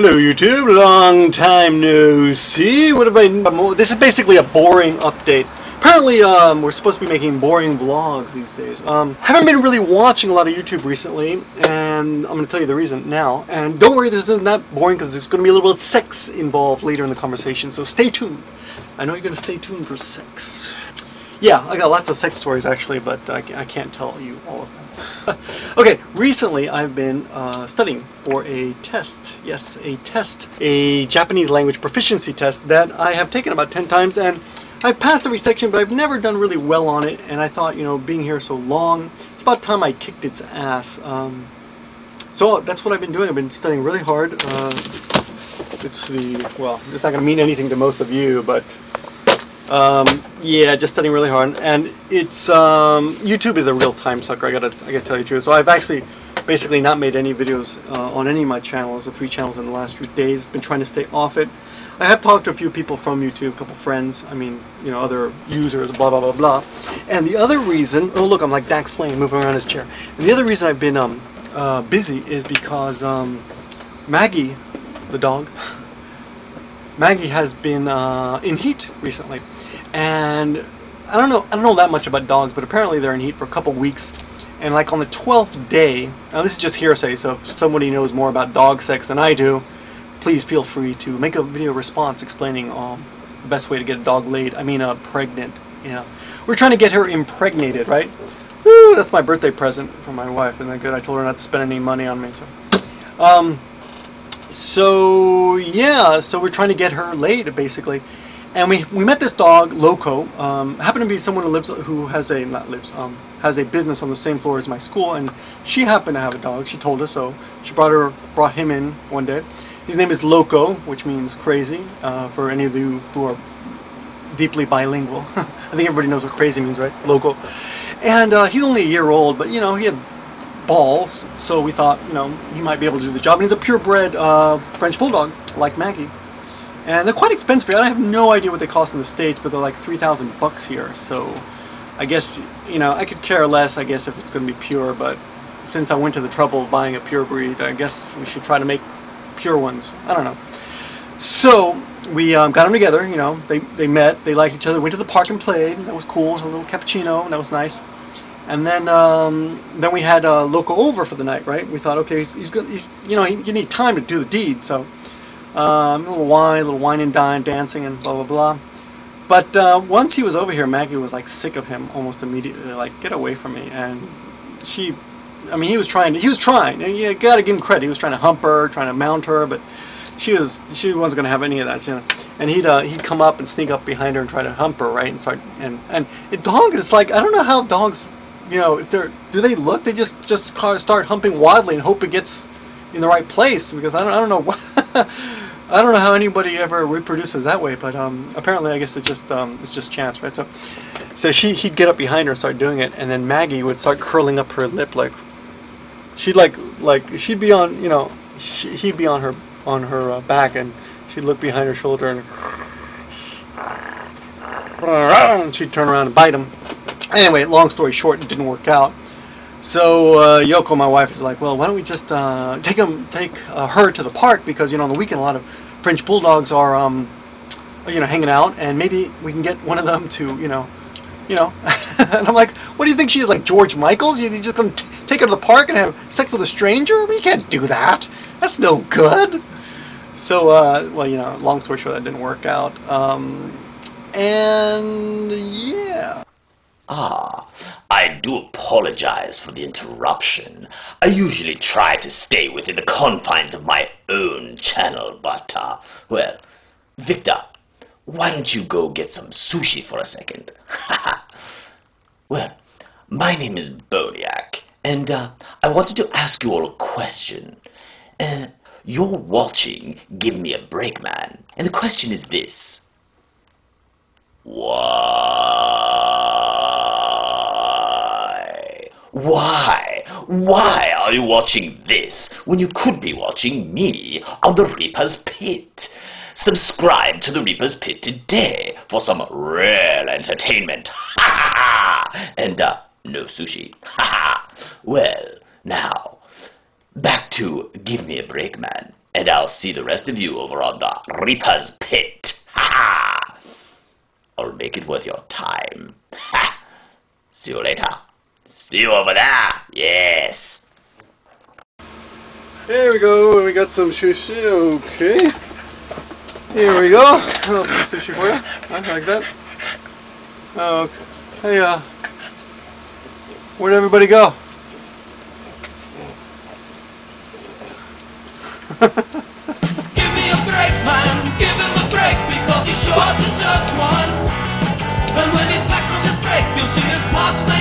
Hello YouTube, long time no see. What have I... This is basically a boring update. Apparently, we're supposed to be making boring vlogs these days. Haven't been really watching a lot of YouTube recently, and I'm going to tell you the reason now. And don't worry, this isn't that boring because there's going to be a little bit of sex involved later in the conversation, so stay tuned. I know you're going to stay tuned for sex. Yeah, I got lots of sex stories actually, but I can't tell you all of them. Okay, recently I've been studying for a test. Yes, a test. A Japanese language proficiency test that I have taken about 10 times, and I've passed every section, but I've never done really well on it, and I thought, you know, being here so long, it's about time I kicked its ass. So that's what I've been doing. I've been studying really hard. It's not going to mean anything to most of you, but yeah, just studying really hard, and it's YouTube is a real time sucker. I gotta tell you the truth. So I've actually basically not made any videos on any of my channels, the 3 channels, in the last few days. Been trying to stay off it. I have talked to a few people from YouTube, a couple friends. I mean, you know, other users, blah blah blah blah. And the other reason, oh look, I'm like Dax Flame moving around his chair. And the other reason I've been busy is because Maggie, the dog, Maggie has been in heat recently. And I don't know that much about dogs, but apparently they're in heat for a couple weeks. And like on the 12th day, now this is just hearsay, so if somebody knows more about dog sex than I do, please feel free to make a video response explaining the best way to get a dog laid. I mean, pregnant. You know, we're trying to get her impregnated, right? Woo, that's my birthday present from my wife. Isn't that good? I told her not to spend any money on me. So yeah, so we're trying to get her laid basically. And we met this dog, Loco. Happened to be someone who has a business on the same floor as my school, and she happened to have a dog. She told us, so she brought him in one day. His name is Loco, which means crazy. For any of you who are deeply bilingual, I think everybody knows what crazy means, right? Loco. And he's only a year old, but you know, he had balls, so we thought, you know, he might be able to do the job. And he's a purebred French bulldog, like Maggie. And they're quite expensive. I have no idea what they cost in the States, but they're like $3,000 here. So I guess, you know, I could care less, I guess, if it's going to be pure. But since I went to the trouble of buying a pure breed, I guess we should try to make pure ones. I don't know. So we got them together. You know, they met, they liked each other, went to the park and played. That was cool. A little cappuccino, and that was nice. And then we had Loco over for the night, right? We thought, okay, he's good. You know, you need time to do the deed, so. A little wine and dine, dancing and blah blah blah. But once he was over here, Maggie was like sick of him almost immediately. Like, get away from me. And I mean, he was trying, and you gotta give him credit. He was trying to hump her, trying to mount her, but she wasn't gonna have any of that, you know. And he'd come up and sneak up behind her and try to hump her, right? And start and the dog is like, I don't know how dogs, you know, if do they look? They just start humping wildly and hope it gets in the right place, because I don't know what. I don't know how anybody ever reproduces that way, but apparently I guess it's just chance, right? So he'd get up behind her and start doing it, and then Maggie would start curling up her lip, like she'd she'd be on, you know, he'd be on her back, and she'd look behind her shoulder and she'd turn around and bite him. Anyway, long story short, it didn't work out. So Yoko, my wife, is like, well, why don't we just take her to the park, because, you know, on the weekend a lot of French bulldogs are you know, hanging out, and maybe we can get one of them to, you know. And I'm like, what do you think she is, like George Michaels? You just gonna take her to the park and have sex with a stranger? I mean, you can't do that. That's no good. So well, you know, long story short, that didn't work out. And yeah. I do apologize for the interruption. I usually try to stay within the confines of my own channel, but, well, Victor, why don't you go get some sushi for a second? Well, my name is Boniac, and, I wanted to ask you all a question. You're watching Gimmeabreakman, and the question is this. Why are you watching this when you could be watching me on the Reaper's Pit? Subscribe to the Reaper's Pit today for some real entertainment. And no sushi. Well, now back to Gimmeabreakman. and I'll see the rest of you over on the Reaper's Pit. Ha ha! I'll make it worth your time. Ha! See you later. See you over there. Yes. There we go. We got some sushi. Okay. Here we go. I'll some sushi for you. I like that. Okay. Hey, where'd everybody go? Give me a break, man. Give him a break because he sure deserves one. And when he's back from his break, you'll see his parts.